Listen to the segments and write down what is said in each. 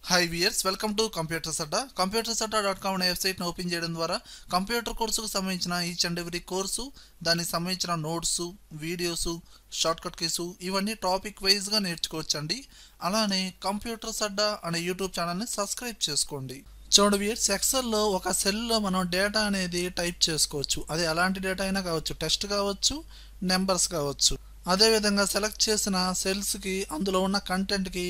Hi viewers, welcome to Computers Adda. Computers అడ్డా.com అనే వెబ్సైట్ని ఓపెన్ చేయడం ద్వారా కంప్యూటర్ కోర్సుకు సంబంధించిన ఈచ్ అండ్ ఎవ్రీ కోర్సు, దానికి సంబంధించిన నోట్స్, వీడియోస్, షార్ట్కట్ కీస్ ఇవన్నీ టాపిక్ వైజ్గా నేర్చుకోవచ్చండి. అలానే కంప్యూటర్స్ అడ్డా అనే యూట్యూబ్ ఛానల్ని సబ్స్క్రైబ్ చేసుకోండి. చూడండి వియర్స్, ఎక్సెల్లో ఒక సెల్లో మనం డేటా అనేది టైప్ చేసుకోవచ్చు. అది ఎలాంటి డేటా అయినా కావచ్చు, టెక్స్ట్ కావచ్చు, నెంబర్స్ కావచ్చు. అదేవిధంగా సెలెక్ట్ చేసిన సెల్స్కి అందులో ఉన్న కంటెంట్కి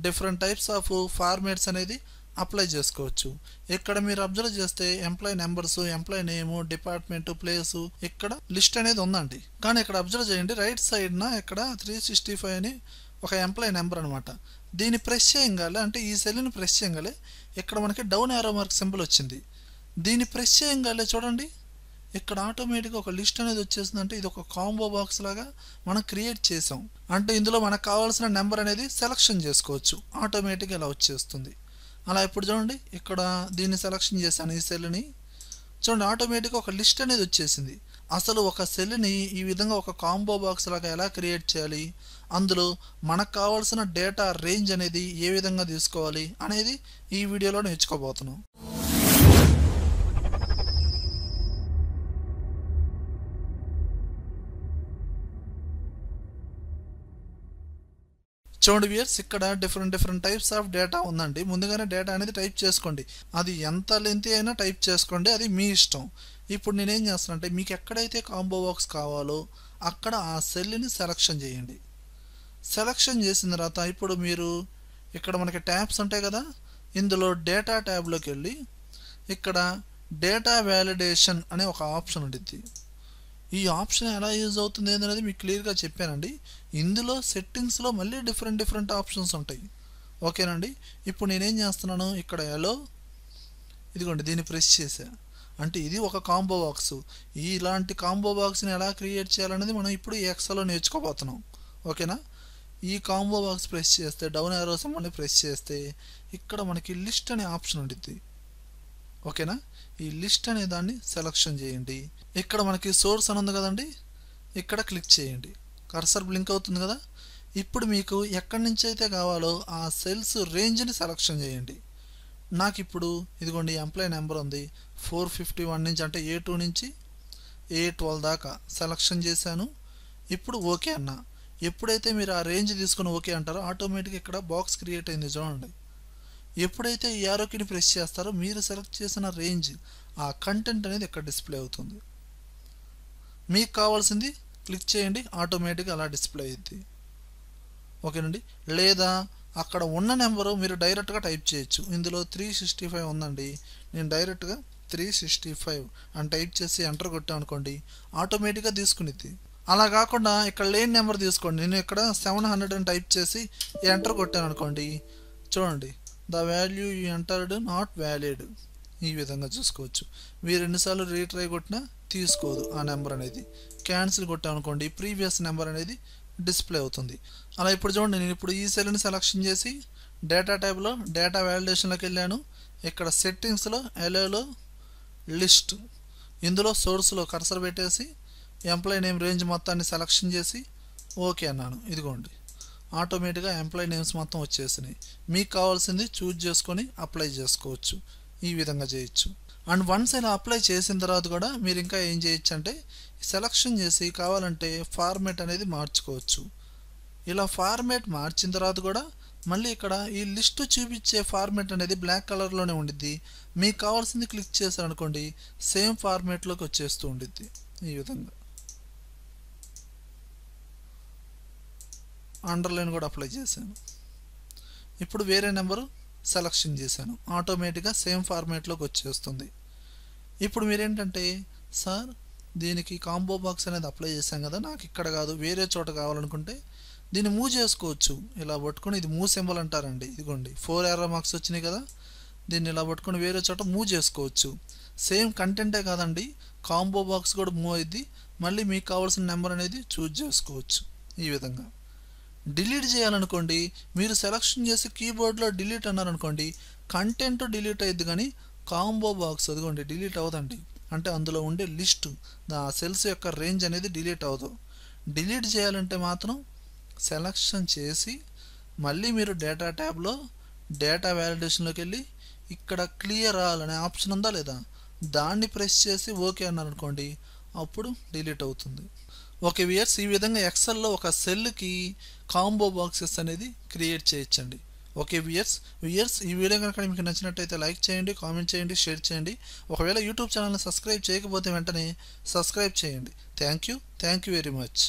డిఫరెంట్ టైప్స్ ఆఫ్ ఫార్మేట్స్ అనేది అప్లై చేసుకోవచ్చు. ఇక్కడ మీరు అబ్జర్వ్ చేస్తే ఎంప్లాయీ నెంబర్స్, ఎంప్లాయీ నేము, డిపార్ట్మెంట్, ప్లేసు, ఇక్కడ లిస్ట్ అనేది ఉందండి. కానీ ఇక్కడ అబ్జర్వ్ చేయండి, రైట్ సైడ్న ఇక్కడ 365 అని ఒక ఎంప్లాయీ నెంబర్ అనమాట. దీన్ని ప్రెస్ చేయగానే, అంటే ఈ సెల్ని ప్రెస్ చేయగానే ఇక్కడ మనకి డౌన్ యారో మార్క్ సింబల్ వచ్చింది. దీన్ని ప్రెస్ చేయగానే చూడండి, ఇక్కడ ఆటోమేటిక్గా ఒక లిస్ట్ అనేది వచ్చేసింది. అంటే ఇది ఒక కాంబో బాక్స్ లాగా మనం క్రియేట్ చేసాం. అంటే ఇందులో మనకు కావాల్సిన నెంబర్ అనేది సెలక్షన్ చేసుకోవచ్చు. ఆటోమేటిక్గా ఇలా వచ్చేస్తుంది. అలా ఇప్పుడు చూడండి, ఇక్కడ దీన్ని సెలక్షన్ చేశాను, ఈ సెల్ని చూడండి, ఆటోమేటిక్గా ఒక లిస్ట్ అనేది వచ్చేసింది. అసలు ఒక సెల్ని ఈ విధంగా ఒక కాంబో బాక్స్ లాగా ఎలా క్రియేట్ చేయాలి, అందులో మనకు కావాల్సిన డేటా రేంజ్ అనేది ఏ విధంగా తీసుకోవాలి అనేది ఈ వీడియోలో నేర్చుకోబోతున్నాం. చూడండి వ్యూయర్స్, ఇక్కడ డిఫరెంట్ టైప్స్ ఆఫ్ డేటా ఉందండి. ముందుగానే డేటా అనేది టైప్ చేసుకోండి. అది ఎంత లెంత్ అయినా టైప్ చేసుకోండి, అది మీ ఇష్టం. ఇప్పుడు నేనేం చేస్తానంటే, మీకు ఎక్కడైతే కాంబో బాక్స్ కావాలో అక్కడ ఆ సెల్ని సెలక్షన్ చేయండి. సెలక్షన్ చేసిన తర్వాత ఇప్పుడు మీరు ఇక్కడ మనకి ట్యాబ్స్ ఉంటాయి కదా, ఇందులో డేటా ట్యాబ్లోకి వెళ్ళి ఇక్కడ డేటా వ్యాలిడేషన్ అనే ఒక ఆప్షన్ ఉంటుంది. ఈ ఆప్షన్ ఎలా యూజ్ అవుతుంది అనేది మీకు క్లియర్గా చెప్పానండి. ఇందులో సెట్టింగ్స్లో మళ్ళీ డిఫరెంట్ ఆప్షన్స్ ఉంటాయి. ఓకేనండి. ఇప్పుడు నేనేం చేస్తున్నాను, ఇక్కడ ఎలో ఇదిగోండి, దీన్ని ప్రెస్ చేసా. అంటే ఇది ఒక కాంబో బాక్స్. ఇలాంటి కాంబో బాక్స్ని ఎలా క్రియేట్ చేయాలనేది మనం ఇప్పుడు ఈ ఎక్సెల్లో నేర్చుకోబోతున్నాం. ఓకేనా. ఈ కాంబో బాక్స్ ప్రెస్ చేస్తే, డౌన్ యారో సింబల్ని ప్రెస్ చేస్తే ఇక్కడ మనకి లిస్ట్ అనే ఆప్షన్ ఉంటుంది. ఓకేనా. ఈ లిస్ట్ అనే దాన్ని సెలక్షన్ చేయండి. ఇక్కడ మనకి సోర్స్ అని ఉంది కదండి, ఇక్కడ క్లిక్ చేయండి. కర్సర్ బ్లింక్ అవుతుంది కదా. ఇప్పుడు మీకు ఎక్కడి నుంచి అయితే కావాలో ఆ సెల్స్ రేంజ్ని సెలక్షన్ చేయండి. నాకు ఇప్పుడు ఇదిగోండి ఎంప్లాయీ నెంబర్ ఉంది, 451 నుంచి, అంటే A2 నుంచి A12 దాకా సెలక్షన్ చేశాను. ఇప్పుడు ఓకే అన్న. ఎప్పుడైతే మీరు ఆ రేంజ్ తీసుకుని ఓకే అంటారో ఆటోమేటిక్గా ఇక్కడ బాక్స్ క్రియేట్ అయింది చూడండి. ఎప్పుడైతే ఈ యారో కీని ప్రెస్ చేస్తారో మీరు సెలెక్ట్ చేసిన రేంజ్, ఆ కంటెంట్ అనేది ఇక్కడ డిస్ప్లే అవుతుంది. మీకు కావాల్సింది క్లిక్ చేయండి, ఆటోమేటిక్గా అలా డిస్ప్లే అయ్యింది. ఓకేనండి. లేదా అక్కడ ఉన్న నెంబరు మీరు డైరెక్ట్గా టైప్ చేయొచ్చు. ఇందులో 365 ఉందండి, నేను డైరెక్ట్గా 365 అని టైప్ చేసి ఎంటర్ కొట్టాను అనుకోండి, ఆటోమేటిక్గా తీసుకునిద్ది. అలా కాకుండా ఇక్కడ లేని నెంబర్ తీసుకోండి. నేను ఇక్కడ 700 అని టైప్ చేసి ఎంటర్ కొట్టాను అనుకోండి, చూడండి, the value you entered not valid. ఈ విధంగా చూసుకోవచ్చు. మీరు ఎన్నిసార్లు రీట్రై కొట్టినా తీసుకోదు ఆ నెంబర్ అనేది. క్యాన్సిల్ కొట్టామనుకోండి, ప్రీవియస్ నెంబర్ అనేది డిస్ప్లే అవుతుంది. అలా ఇప్పుడు చూడండి, నేను ఇప్పుడు ఈ సెల్ని సెలక్షన్ చేసి డేటా ట్యాబ్లో డేటా వ్యాలిడేషన్లోకి వెళ్ళాను. ఇక్కడ సెట్టింగ్స్లో ఎలోలో లిస్ట్, ఇందులో సోర్స్లో కర్సర్ పెట్టేసి ఎంప్లాయీ నేమ్ రేంజ్ మొత్తాన్ని సెలక్షన్ చేసి ఓకే అన్నాను. ఇదిగోండి, ఆటోమేటిక్గా ఎంప్లాయీ నేమ్స్ మొత్తం వచ్చేసినాయి. మీకు కావాల్సింది చూజ్ చేసుకొని అప్లై చేసుకోవచ్చు. ఈ విధంగా చేయొచ్చు. అండ్ వన్స్ ఇలా అప్లై చేసిన తర్వాత కూడా మీరు ఇంకా ఏం చేయొచ్చు అంటే, సెలక్షన్ చేసి కావాలంటే ఫార్మేట్ అనేది మార్చుకోవచ్చు. ఇలా ఫార్మేట్ మార్చిన తర్వాత కూడా మళ్ళీ ఇక్కడ ఈ లిస్ట్ చూపించే ఫార్మేట్ అనేది బ్లాక్ కలర్లోనే ఉండిద్ది. మీకు కావాల్సింది క్లిక్ చేశారనుకోండి, సేమ్ ఫార్మేట్లోకి వచ్చేస్తూ ఉండిద్ది. ఈ విధంగా అండర్లైన్ కూడా అప్లై చేశాను. ఇప్పుడు వేరే నెంబరు సెలక్షన్ చేశాను, ఆటోమేటిక్గా సేమ్ ఫార్మేట్లోకి వచ్చేస్తుంది. ఇప్పుడు మీరేంటంటే, సార్ దీనికి కాంబో బాక్స్ అనేది అప్లై చేశాం కదా, నాకు ఇక్కడ కాదు వేరే చోట కావాలనుకుంటే దీన్ని మూవ్ చేసుకోవచ్చు. ఇలా పట్టుకొని, ఇది మూవ్ సింబల్ అంటారండి. ఇదిగోండి 4 యారో మార్క్స్ వచ్చినాయి కదా, దీన్ని ఇలా పట్టుకొని వేరే చోట మూవ్ చేసుకోవచ్చు. సేమ్ కంటెంటే కాదండి, కాంబో బాక్స్ కూడా మూవ్ అయ్యిద్ది. మళ్ళీ మీకు కావాల్సిన నెంబర్ అనేది చూజ్ చేసుకోవచ్చు. ఈ విధంగా డిలీట్ చేయాలనుకోండి, మీరు సెలక్షన్ చేసి కీబోర్డ్లో డిలీట్ అన్నారనుకోండి, కంటెంట్ డిలీట్ అయ్యిద్ది, కానీ కాంబో బాక్స్ అదిగోండి డిలీట్ అవ్వదండి. అంటే అందులో ఉండే లిస్టు, ఆ సెల్స్ యొక్క రేంజ్ అనేది డిలీట్ అవ్వదు. డిలీట్ చేయాలంటే మాత్రం సెలక్షన్ చేసి మళ్ళీ మీరు డేటా ట్యాబ్లో డేటా వ్యాలిడేషన్లోకి వెళ్ళి ఇక్కడ క్లియర్ ఆల్ అనే ఆప్షన్ ఉందా లేదా, దాన్ని ప్రెస్ చేసి ఓకే అన్నారు అనుకోండి, అప్పుడు డిలీట్ అవుతుంది. ఓకే వ్యూయర్స్, ఈ విధంగా ఎక్సెల్లో ఒక సెల్కి కాంబో బాక్సెస్ అనేది క్రియేట్ చేయొచ్చండి. ఓకే వ్యూయర్స్ ఈ వీడియో కనుక మీకు నచ్చినట్టయితే లైక్ చేయండి, కామెంట్ చేయండి, షేర్ చేయండి. ఒకవేళ యూట్యూబ్ ఛానల్ని సబ్స్క్రైబ్ చేయకపోతే వెంటనే సబ్స్క్రైబ్ చేయండి. Thank you very much.